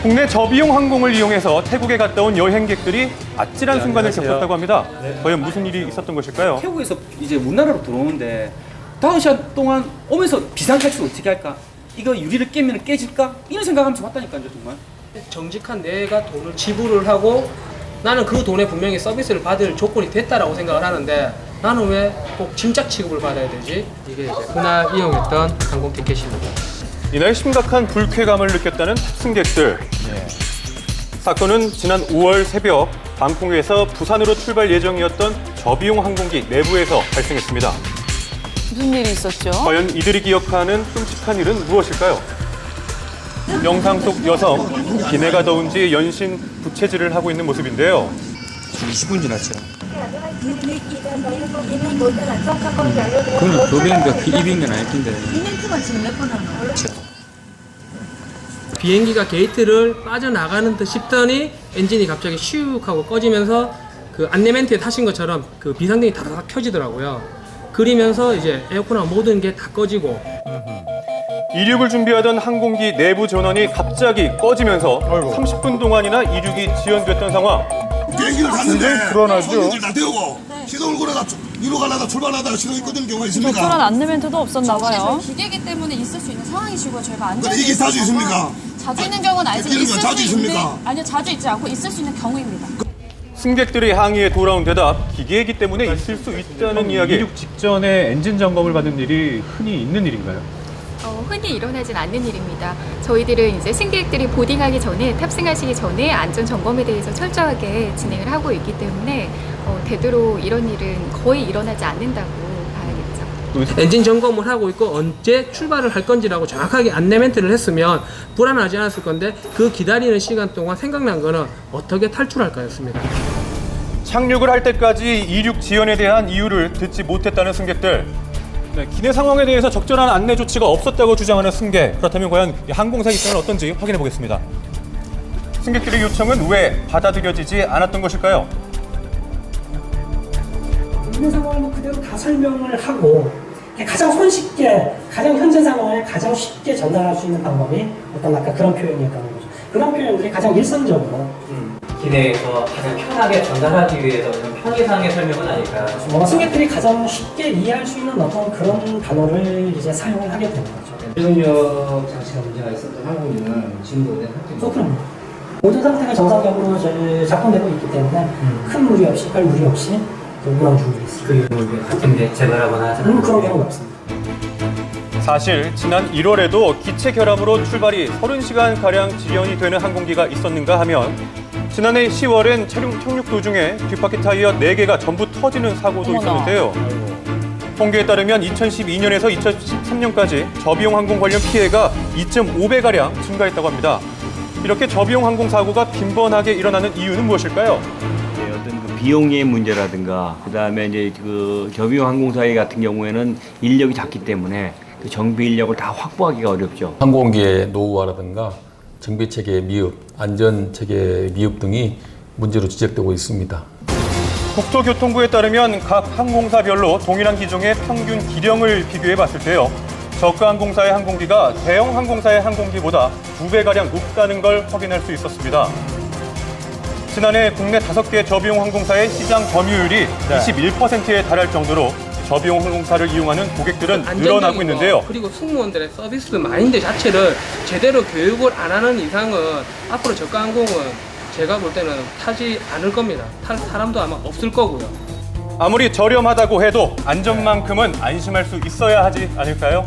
국내 저비용 항공을 이용해서 태국에 갔다 온 여행객들이 아찔한 순간을 겪었다고 합니다. 과연 무슨 일이 있었던 것일까요? 태국에서 이제 우리나라로 들어오는데 5시간 동안 오면서 비상탈출 어떻게 할까? 이거 유리를 깨면 깨질까? 이런 생각하면서 왔다니까요, 정말. 정직한 내가 돈을 지불을 하고 나는 그 돈에 분명히 서비스를 받을 조건이 됐다라고 생각을 하는데 나는 왜 꼭 짐작 취급을 받아야 되지? 이게 이제 그날 이용했던 항공 티켓입니다. 이날 심각한 불쾌감을 느꼈다는 탑승객들. 사건은 지난 5월 새벽 방콕에서 부산으로 출발 예정이었던 저비용 항공기 내부에서 발생했습니다. 무슨 일이 있었죠? 과연 이들이 기억하는 끔찍한 일은 무엇일까요? 영상 속 여성, 기내가 더운지 연신 부채질을 하고 있는 모습인데요. 20분 지났죠. 그건 도배인가 입인 아닐 텐데. 비행기가 게이트를 빠져나가는 듯 싶더니 엔진이 갑자기 슉 하고 꺼지면서 그 안내멘트에 타신 것처럼 그 비상등이 다다닥 켜지더라고요. 그리면서 이제 에어컨하고 모든 게 다 꺼지고 이륙을 준비하던 항공기 내부 전원이 갑자기 꺼지면서 30분 동안이나 이륙이 지연됐던 상황. 비행기를 탔는데 불안하죠. 손님들 다 태우고 시동을 걸어가 위로 가려다 출발하다가 시동이 꺼지는 경우가 있습니까? 적절한 안내멘트도 없었나 봐요. 기계이기 때문에 있을 수 있는 상황이시고요. 저희가 안전. 근데 이게 자주 있습니까? 자주 있는 경우는 알지만 이런 건 있을 자주 수 있는데 있습니까? 아니요, 자주 있지 않고 있을 수 있는 경우입니다. 승객들의 항의에 돌아온 대답, 기계이기 때문에 있을 수 있다는 이야기. 이륙 직전에 엔진 점검을 받는 일이 흔히 있는 일인가요? 흔히 일어나진 않는 일입니다. 저희들은 이제 승객들이 보딩하기 전에 탑승하시기 전에 안전 점검에 대해서 철저하게 진행을 하고 있기 때문에 되도록 이런 일은 거의 일어나지 않는다고 봐야겠죠. 엔진 점검을 하고 있고 언제 출발을 할 건지라고 정확하게 안내멘트를 했으면 불안하지 않았을 건데 그 기다리는 시간 동안 생각난 거는 어떻게 탈출할까였습니다. 착륙을 할 때까지 이륙 지연에 대한 이유를 듣지 못했다는 승객들. 네, 기내 상황에 대해서 적절한 안내 조치가 없었다고 주장하는 승객. 그렇다면 과연 이 항공사 입장은 어떤지 확인해 보겠습니다. 승객들의 요청은 왜 받아들여지지 않았던 것일까요? 기내 상황을 그대로 다 설명을 하고 가장 손쉽게, 가장 현재 상황을 가장 쉽게 전달할 수 있는 방법이 어떤 아까 그런 표현이었다는 거죠. 그런 표현들이 가장 일상적으로 기내에서 가장 편하게 전달하기 위해서 그런 편의상의 설명은 아닐까요? 승객들이 가장 쉽게 이해할 수 있는 어떤 그런 단어를 이제 사용을 하게 되는 거죠. 기동력 장치가 문제가 있었던 항공기는 지금도 내 상태입니다. 그럼요. 모든 상태가 정상적으로 작동되고 있기 때문에 큰 무리 없이, 별 무리 없이 운항 중에 있습니다. 같은데 재발하거나 하지 않나요? 그런 경우는 없습니다. 사실 지난 1월에도 기체 결함으로 출발이 30시간가량 지연이 되는 항공기가 있었는가 하면 지난해 10월엔 착륙 도중에 뒷바퀴 타이어 4개가 전부 터지는 사고도 있었는데요. 통계에 따르면 2012년에서 2013년까지 저비용 항공 관련 피해가 2.5배가량 증가했다고 합니다. 이렇게 저비용 항공 사고가 빈번하게 일어나는 이유는 무엇일까요? 어떤 그 비용의 문제라든가 그다음에 이제 그 저비용 항공사의 같은 경우에는 인력이 작기 때문에 그 정비 인력을 다 확보하기가 어렵죠. 항공기의 노후화라든가 정비 체계 미흡, 안전 체계 미흡 등이 문제로 지적되고 있습니다. 국토교통부에 따르면 각 항공사별로 동일한 기종의 평균 기령을 비교해 봤을 때요. 저가 항공사의 항공기가 대형 항공사의 항공기보다 2배가량 높다는 걸 확인할 수 있었습니다. 지난해 국내 5개 저비용 항공사의 시장 점유율이 21%에 달할 정도로 저비용 항공사를 이용하는 고객들은 늘어나고 있는데요. 그리고 승무원들의 서비스 마인드 자체를 제대로 교육을 안 하는 이상은 앞으로 저가 항공은 제가 볼 때는 타지 않을 겁니다. 탈 사람도 아마 없을 거고요. 아무리 저렴하다고 해도 안전만큼은 안심할 수 있어야 하지 않을까요?